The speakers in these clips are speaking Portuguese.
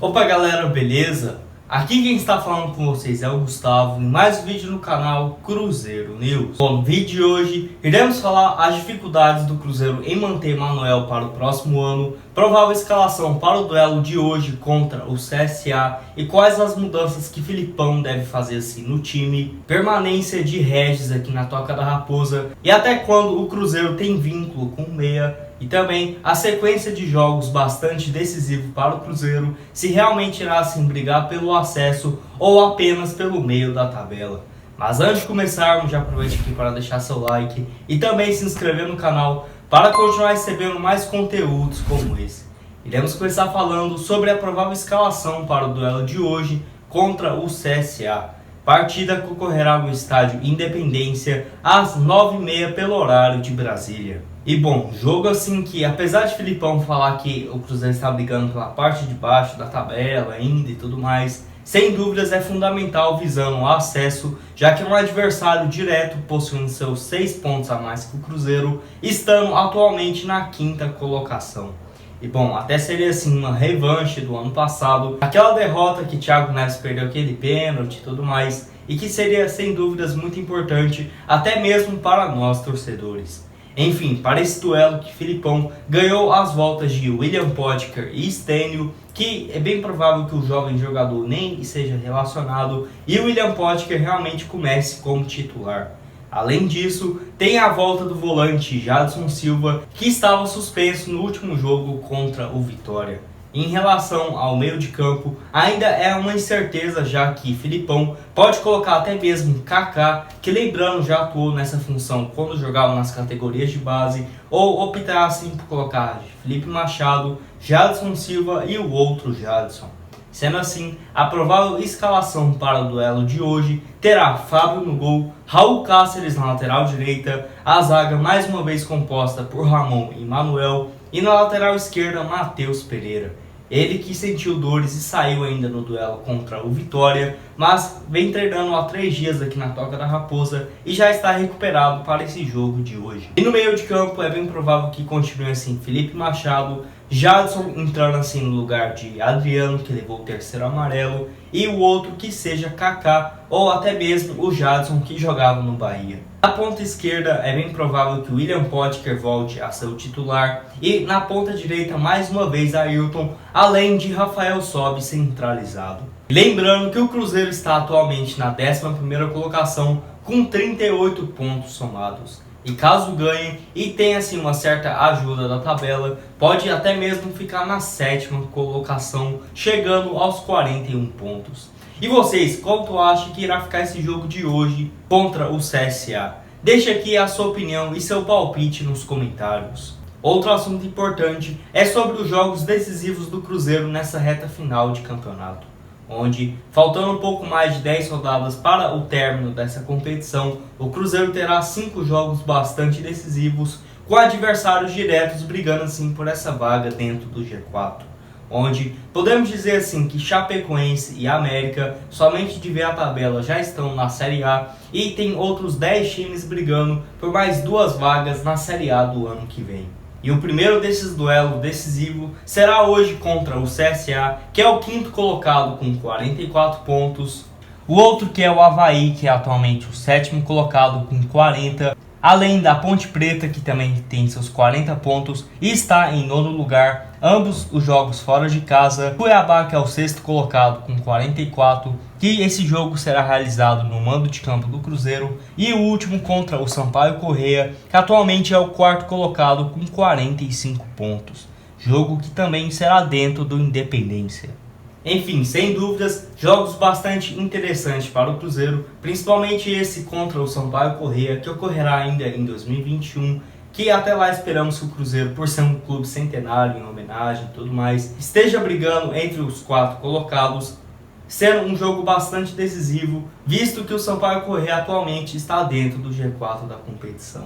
Opa galera, beleza? Aqui quem está falando com vocês é o Gustavo em mais um vídeo no canal Cruzeiro News. Bom, no vídeo de hoje iremos falar as dificuldades do Cruzeiro em manter Manuel para o próximo ano, provável escalação para o duelo de hoje contra o CSA e quais as mudanças que Filipão deve fazer assim no time, permanência de Regis aqui na Toca da Raposa e até quando o Cruzeiro tem vínculo com o meia. E também a sequência de jogos bastante decisivo para o Cruzeiro, se realmente irá assim brigar pelo acesso ou apenas pelo meio da tabela. Mas antes de começarmos, já aproveite aqui para deixar seu like e também se inscrever no canal para continuar recebendo mais conteúdos como esse. Iremos começar falando sobre a provável escalação para o duelo de hoje contra o CSA. Partida que ocorrerá no estádio Independência às 9h30 pelo horário de Brasília. E bom, jogo assim que apesar de Filipão falar que o Cruzeiro está brigando pela parte de baixo da tabela ainda e tudo mais, sem dúvidas é fundamental visando o acesso, já que é um adversário direto possuindo seus 6 pontos a mais que o Cruzeiro, estando atualmente na 5ª colocação. E bom, até seria assim uma revanche do ano passado, aquela derrota que Thiago Neves perdeu aquele pênalti e tudo mais, e que seria sem dúvidas muito importante até mesmo para nós torcedores. Enfim, para esse duelo que Filipão ganhou as voltas de William Potker e Stênio, que é bem provável que o jovem jogador nem seja relacionado e o William Potker realmente comece como titular. Além disso, tem a volta do volante Jadson Silva, que estava suspenso no último jogo contra o Vitória. Em relação ao meio de campo, ainda é uma incerteza, já que Filipão pode colocar até mesmo Kaká, que lembrando já atuou nessa função quando jogava nas categorias de base, ou optar assim por colocar Felipe Machado, Jadson Silva e o outro Jadson. Sendo assim, a provável escalação para o duelo de hoje terá Fábio no gol, Raul Cáceres na lateral direita, a zaga mais uma vez composta por Ramon e Manuel, e na lateral esquerda Matheus Pereira. Ele que sentiu dores e saiu ainda no duelo contra o Vitória, mas vem treinando há 3 dias aqui na Toca da Raposa e já está recuperado para esse jogo de hoje. E no meio de campo é bem provável que continue assim Felipe Machado, Jadson entrando assim no lugar de Adriano, que levou o 3º amarelo, e o outro que seja Kaká ou até mesmo o Jadson, que jogava no Bahia. Na ponta esquerda é bem provável que o William Potker volte a ser o titular e na ponta direita mais uma vez Ailton, além de Rafael Sobis centralizado. Lembrando que o Cruzeiro está atualmente na 11ª colocação com 38 pontos somados. E caso ganhe e tenha assim uma certa ajuda da tabela, pode até mesmo ficar na 7ª colocação, chegando aos 41 pontos. E vocês, quanto acham que irá ficar esse jogo de hoje contra o CSA? Deixe aqui a sua opinião e seu palpite nos comentários. Outro assunto importante é sobre os jogos decisivos do Cruzeiro nessa reta final de campeonato, onde, faltando um pouco mais de 10 rodadas para o término dessa competição, o Cruzeiro terá 5 jogos bastante decisivos, com adversários diretos brigando assim por essa vaga dentro do G4. Onde podemos dizer assim que Chapecoense e América, somente de ver a tabela, já estão na Série A e tem outros 10 times brigando por mais 2 vagas na Série A do ano que vem. E o primeiro desses duelos decisivos será hoje contra o CSA, que é o 5º colocado com 44 pontos. O outro que é o Avaí, que é atualmente o 7º colocado com 40. Além da Ponte Preta, que também tem seus 40 pontos e está em 9º lugar, ambos os jogos fora de casa. Cuiabá, que é o 6º colocado com 44, que esse jogo será realizado no mando de campo do Cruzeiro. E o último contra o Sampaio Corrêa, que atualmente é o 4º colocado com 45 pontos. Jogo que também será dentro do Independência. Enfim, sem dúvidas, jogos bastante interessantes para o Cruzeiro, principalmente esse contra o Sampaio Corrêa, que ocorrerá ainda em 2021, que até lá esperamos que o Cruzeiro, por ser um clube centenário, em homenagem e tudo mais, esteja brigando entre os 4 colocados, sendo um jogo bastante decisivo, visto que o Sampaio Corrêa atualmente está dentro do G4 da competição.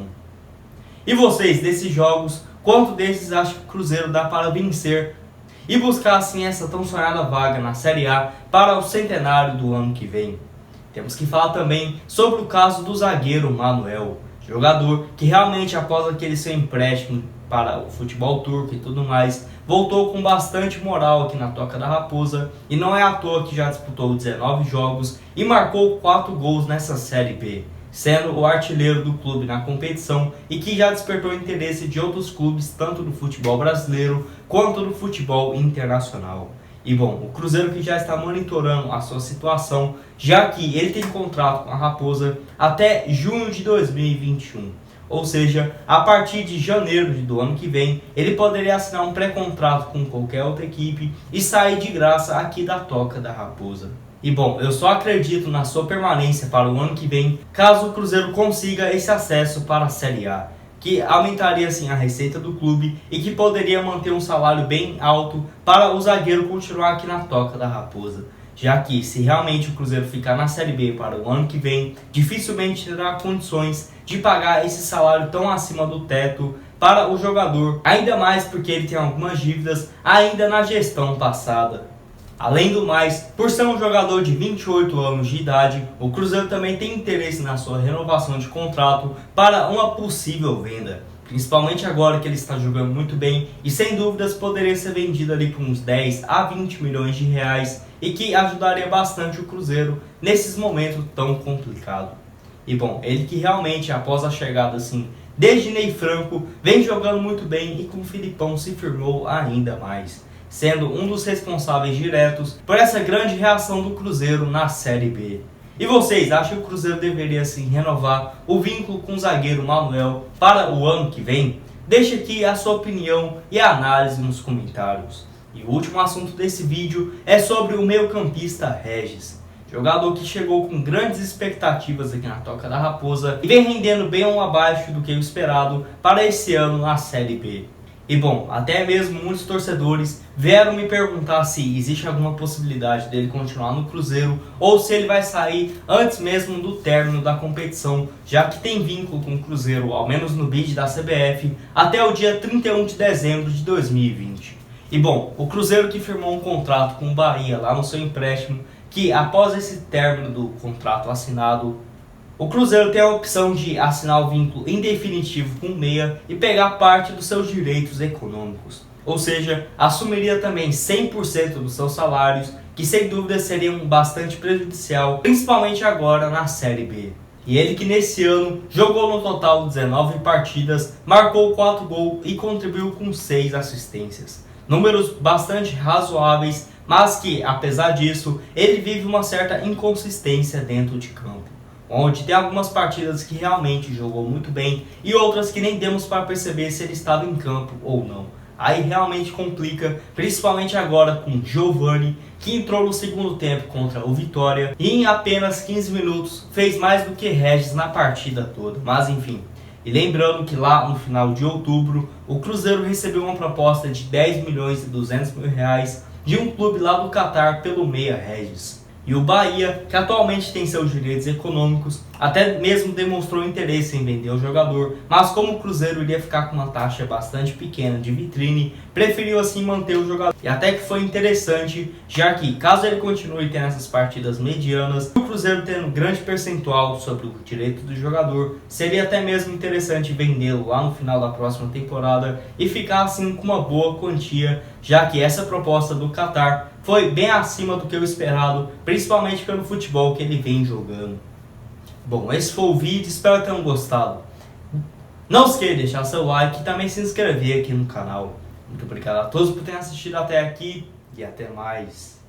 E vocês, desses jogos, quanto desses acham que o Cruzeiro dá para vencer e buscar assim essa tão sonhada vaga na Série A para o centenário do ano que vem? Temos que falar também sobre o caso do zagueiro Manuel, Jogador que realmente, após aquele seu empréstimo para o futebol turco e tudo mais, voltou com bastante moral aqui na Toca da Raposa, e não é à toa que já disputou 19 jogos e marcou 4 gols nessa Série B, sendo o artilheiro do clube na competição e que já despertou interesse de outros clubes, tanto do futebol brasileiro quanto do futebol internacional. E bom, o Cruzeiro que já está monitorando a sua situação, já que ele tem contrato com a Raposa até junho de 2021. Ou seja, a partir de janeiro do ano que vem, ele poderia assinar um pré-contrato com qualquer outra equipe e sair de graça aqui da Toca da Raposa. E bom, eu só acredito na sua permanência para o ano que vem, caso o Cruzeiro consiga esse acesso para a Série A, que aumentaria assim a receita do clube e que poderia manter um salário bem alto para o zagueiro continuar aqui na Toca da Raposa. Já que, se realmente o Cruzeiro ficar na Série B para o ano que vem, dificilmente terá condições de pagar esse salário tão acima do teto para o jogador, ainda mais porque ele tem algumas dívidas ainda na gestão passada. Além do mais, por ser um jogador de 28 anos de idade, o Cruzeiro também tem interesse na sua renovação de contrato para uma possível venda. Principalmente agora que ele está jogando muito bem e sem dúvidas poderia ser vendido ali por uns 10 a 20 milhões de reais e que ajudaria bastante o Cruzeiro nesses momentos tão complicados. E bom, ele que realmente após a chegada assim, desde Ney Franco, vem jogando muito bem e com o Filipão se firmou ainda mais, sendo um dos responsáveis diretos por essa grande reação do Cruzeiro na Série B. E vocês acham que o Cruzeiro deveria sim renovar o vínculo com o zagueiro Manuel para o ano que vem? Deixe aqui a sua opinião e a análise nos comentários. E o último assunto desse vídeo é sobre o meio-campista Regis, jogador que chegou com grandes expectativas aqui na Toca da Raposa e vem rendendo bem ou abaixo do que o esperado para esse ano na Série B. E bom, até mesmo muitos torcedores vieram me perguntar se existe alguma possibilidade dele continuar no Cruzeiro ou se ele vai sair antes mesmo do término da competição, já que tem vínculo com o Cruzeiro, ao menos no bid da CBF, até o dia 31 de dezembro de 2020. E bom, o Cruzeiro que firmou um contrato com o Bahia lá no seu empréstimo, que após esse término do contrato assinado, o Cruzeiro tem a opção de assinar o vínculo em definitivo com o meia e pegar parte dos seus direitos econômicos. Ou seja, assumiria também 100% dos seus salários, que sem dúvida seriam bastante prejudicial, principalmente agora na Série B. E ele que nesse ano jogou no total 19 partidas, marcou 4 gols e contribuiu com 6 assistências. Números bastante razoáveis, mas que, apesar disso, ele vive uma certa inconsistência dentro de campo, onde tem algumas partidas que realmente jogou muito bem e outras que nem demos para perceber se ele estava em campo ou não. Aí realmente complica, principalmente agora com Giovani, que entrou no segundo tempo contra o Vitória e em apenas 15 minutos fez mais do que Regis na partida toda, mas enfim. E lembrando que lá no final de outubro, o Cruzeiro recebeu uma proposta de 10 milhões e 200 mil reais de um clube lá do Catar pelo meia Regis. E o Bahia, que atualmente tem seus direitos econômicos, até mesmo demonstrou interesse em vender o jogador, mas como o Cruzeiro iria ficar com uma taxa bastante pequena de vitrine, preferiu assim manter o jogador. E até que foi interessante, já que caso ele continue tendo essas partidas medianas, o Cruzeiro tendo grande percentual sobre o direito do jogador, seria até mesmo interessante vendê-lo lá no final da próxima temporada e ficar assim com uma boa quantia, já que essa proposta do Qatar foi bem acima do que eu esperado, principalmente pelo futebol que ele vem jogando. Bom, esse foi o vídeo, espero que tenham gostado. Não esqueça de deixar seu like e também se inscrever aqui no canal. Muito obrigado a todos por terem assistido até aqui e até mais.